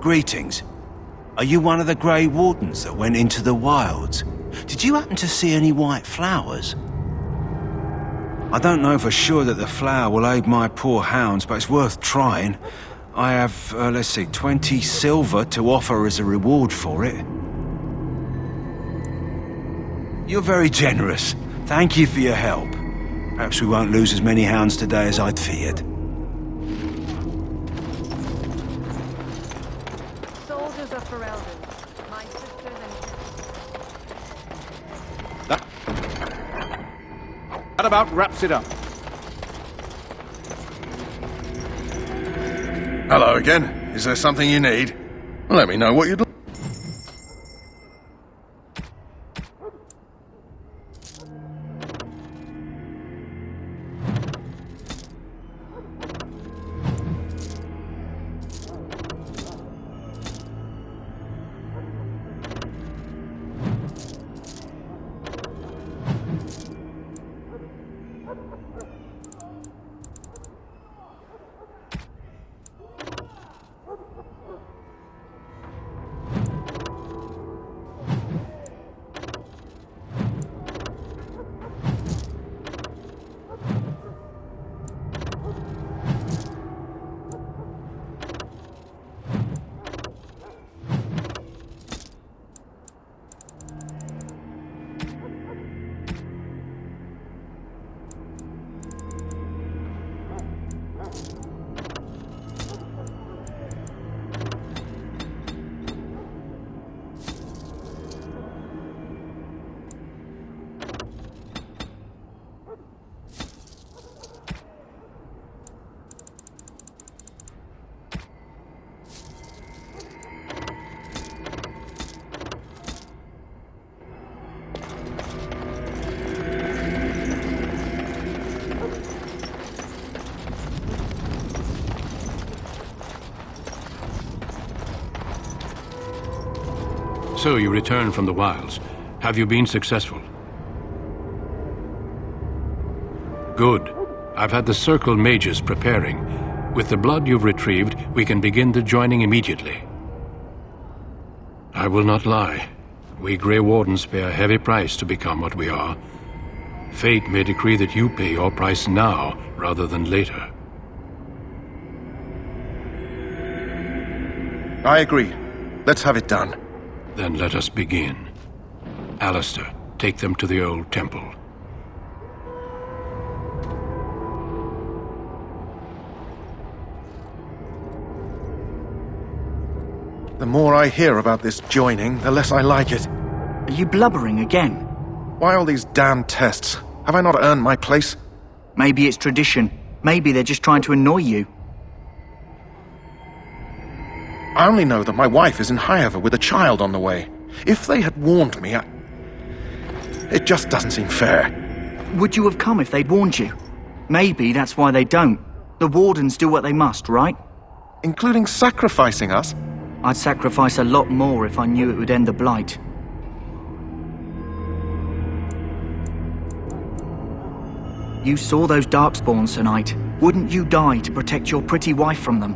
Greetings. Are you one of the Grey Wardens that went into the wilds? Did you happen to see any white flowers? I don't know for sure that the flower will aid my poor hounds, but it's worth trying. I have, let's see, 20 silver to offer as a reward for it. You're very generous. Thank you for your help. Perhaps we won't lose as many hounds today as I'd feared. Soldiers are for elders. My sisters and... That about wraps it up. Hello again. Is there something you need? Let me know what you'd like. So you returned from the wilds. Have you been successful? Good. I've had the Circle mages preparing. With the blood you've retrieved, we can begin the joining immediately. I will not lie. We Grey Wardens pay a heavy price to become what we are. Fate may decree that you pay your price now, rather than later. I agree. Let's have it done. Then let us begin. Alistair, take them to the old temple. The more I hear about this joining, the less I like it. Are you blubbering again? Why all these damn tests? Have I not earned my place? Maybe it's tradition. Maybe they're just trying to annoy you. I only know that my wife is in Highever with a child on the way. If they had warned me, it just doesn't seem fair. Would you have come if they'd warned you? Maybe that's why they don't. The Wardens do what they must, right? Including sacrificing us? I'd sacrifice a lot more if I knew it would end the Blight. You saw those Darkspawns tonight. Wouldn't you die to protect your pretty wife from them?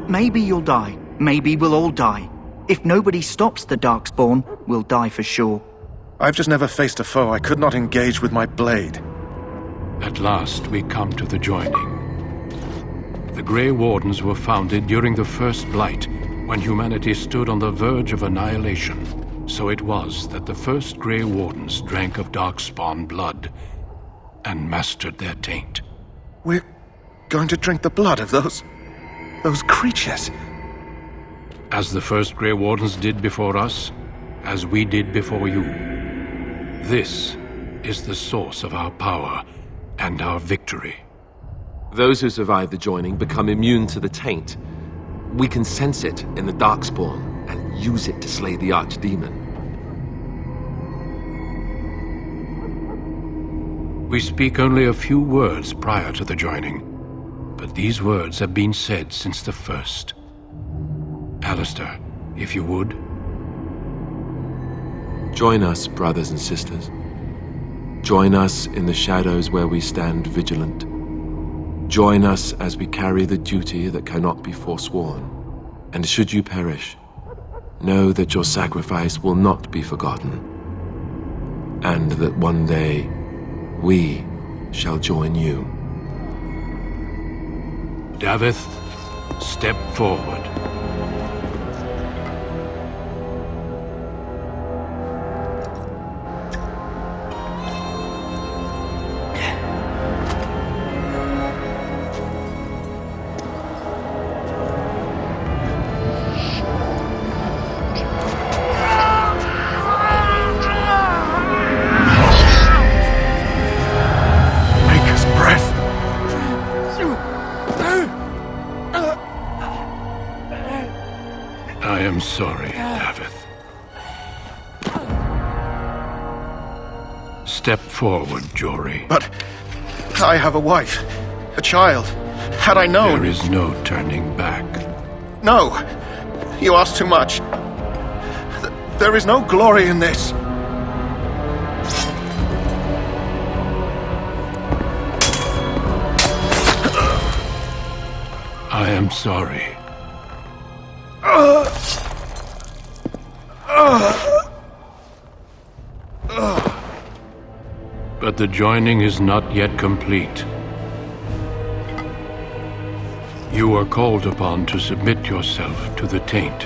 Maybe you'll die. Maybe we'll all die. If nobody stops the Darkspawn, we'll die for sure. I've just never faced a foe I could not engage with my blade. At last we come to the joining. The Grey Wardens were founded during the First Blight, when humanity stood on the verge of annihilation. So it was that the first Grey Wardens drank of Darkspawn blood and mastered their taint. We're going to drink the blood of those creatures. As the first Grey Wardens did before us, as we did before you. This is the source of our power and our victory. Those who survive the joining become immune to the taint. We can sense it in the Darkspawn and use it to slay the Archdemon. We speak only a few words prior to the joining, but these words have been said since the first. Alistair, if you would. Join us, brothers and sisters. Join us in the shadows where we stand vigilant. Join us as we carry the duty that cannot be forsworn. And should you perish, know that your sacrifice will not be forgotten, and that one day we shall join you. Davith, step forward. Maker's breath. I am sorry, Davith. Step forward, Jory. But I have a wife, a child. Had I known... There is no turning back. No! You ask too much. There is no glory in this. I am sorry. But the joining is not yet complete. You are called upon to submit yourself to the taint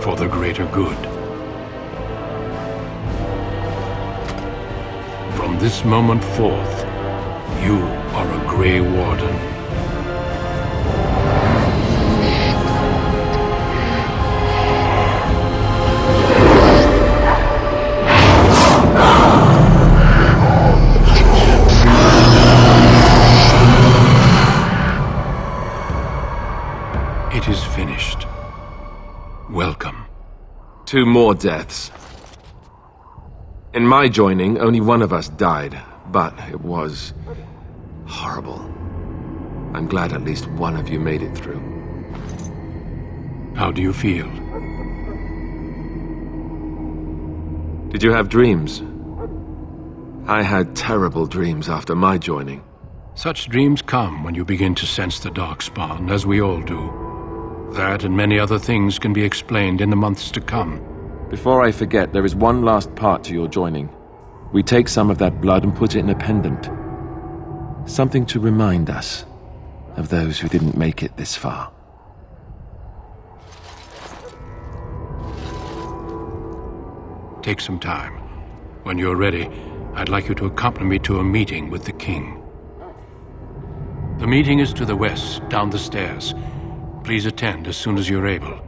for the greater good. From this moment forth, you are a Grey Warden. It is finished. Welcome. 2 more deaths. In my joining, only one of us died, but it was horrible. I'm glad at least one of you made it through. How do you feel? Did you have dreams? I had terrible dreams after my joining. Such dreams come when you begin to sense the Darkspawn, as we all do. That and many other things can be explained in the months to come. Before I forget, there is one last part to your joining. We take some of that blood and put it in a pendant. Something to remind us of those who didn't make it this far. Take some time. When you're ready, I'd like you to accompany me to a meeting with the king. The meeting is to the west, down the stairs. Please attend as soon as you're able.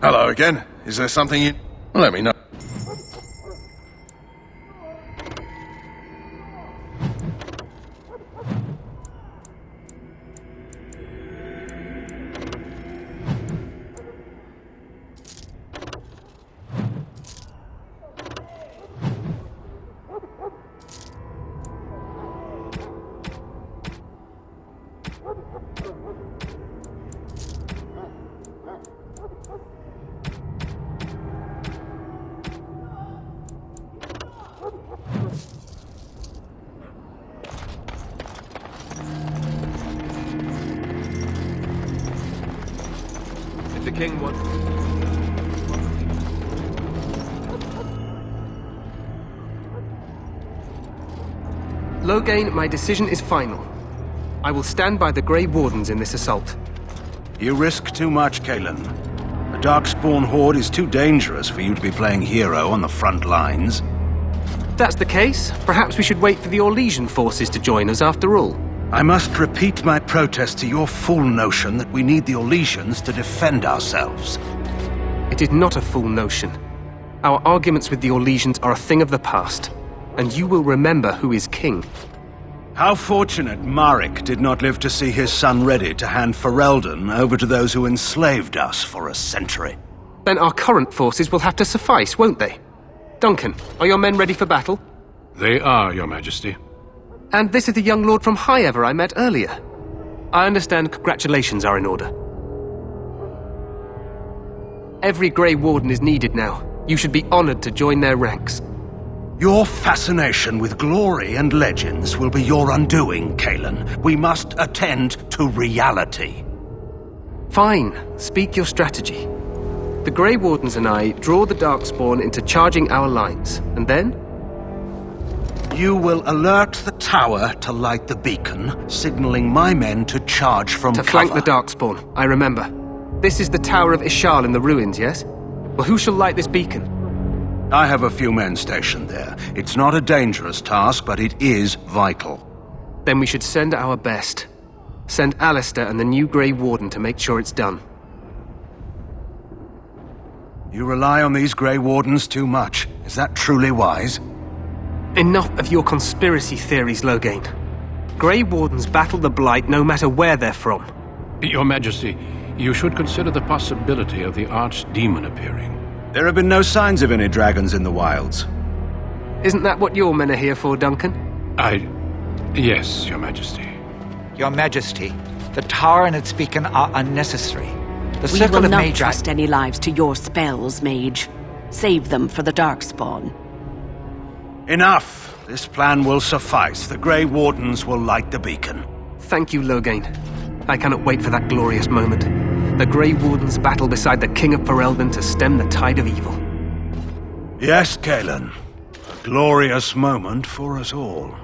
Hello again. Is there something you... Let me know. the king wants... Loghain, my decision is final. I will stand by the Grey Wardens in this assault. You risk too much, Kalen. The Darkspawn Horde is too dangerous for you to be playing hero on the front lines. If that's the case, perhaps we should wait for the Orlesian forces to join us after all. I must repeat my protest to your fool notion that we need the Orlesians to defend ourselves. It is not a fool notion. Our arguments with the Orlesians are a thing of the past, and you will remember who is king. How fortunate Marek did not live to see his son ready to hand Ferelden over to those who enslaved us for a century. Then our current forces will have to suffice, won't they? Duncan, are your men ready for battle? They are, Your Majesty. And this is the young lord from Highever I met earlier. I understand congratulations are in order. Every Grey Warden is needed now. You should be honored to join their ranks. Your fascination with glory and legends will be your undoing, Kalen. We must attend to reality. Fine. Speak your strategy. The Grey Wardens and I draw the Darkspawn into charging our lines, and then? You will alert the tower to light the beacon, signaling my men to charge from To cover. flank the Darkspawn, I remember. This is the Tower of Ishal in the ruins, yes? Well, who shall light this beacon? I have a few men stationed there. It's not a dangerous task, but it is vital. Then we should send our best. Send Alistair and the new Grey Warden to make sure it's done. You rely on these Grey Wardens too much. Is that truly wise? Enough of your conspiracy theories, Loghain. Grey Wardens battle the Blight no matter where they're from. Your Majesty, you should consider the possibility of the Archdemon appearing. There have been no signs of any dragons in the wilds. Isn't that what your men are here for, Duncan? Yes, Your Majesty. Your Majesty, the tower and its beacon are unnecessary. The We circle will of not Magi... trust any lives to your spells, mage. Save them for the Darkspawn. Enough! This plan will suffice. The Grey Wardens will light the beacon. Thank you, Loghain. I cannot wait for that glorious moment. The Grey Wardens battle beside the King of Ferelden to stem the tide of evil. Yes, Kalen. A glorious moment for us all.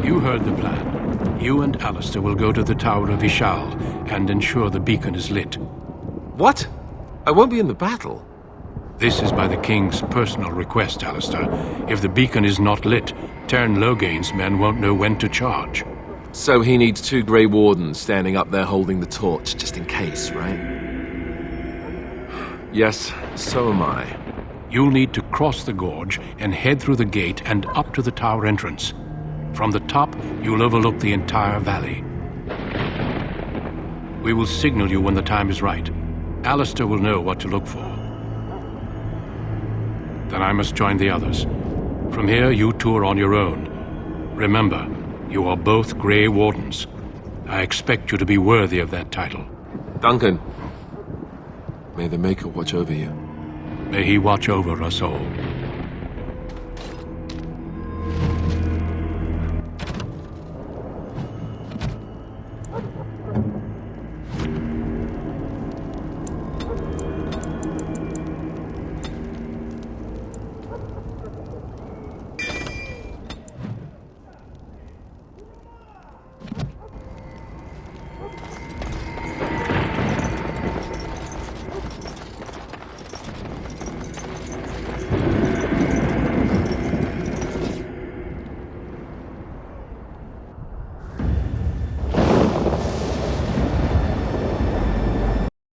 You heard the plan. You and Alistair will go to the Tower of Ishal and ensure the beacon is lit. What? I won't be in the battle. This is by the King's personal request, Alistair. If the beacon is not lit, Tern Loghain's men won't know when to charge. So he needs 2 Grey Wardens standing up there holding the torch, just in case, right? Yes, so am I. You'll need to cross the gorge and head through the gate and up to the tower entrance. From the top, you'll overlook the entire valley. We will signal you when the time is right. Alistair will know what to look for. Then I must join the others. From here, you two are on your own. Remember, you are both Grey Wardens. I expect you to be worthy of that title. Duncan, may the Maker watch over you. May he watch over us all.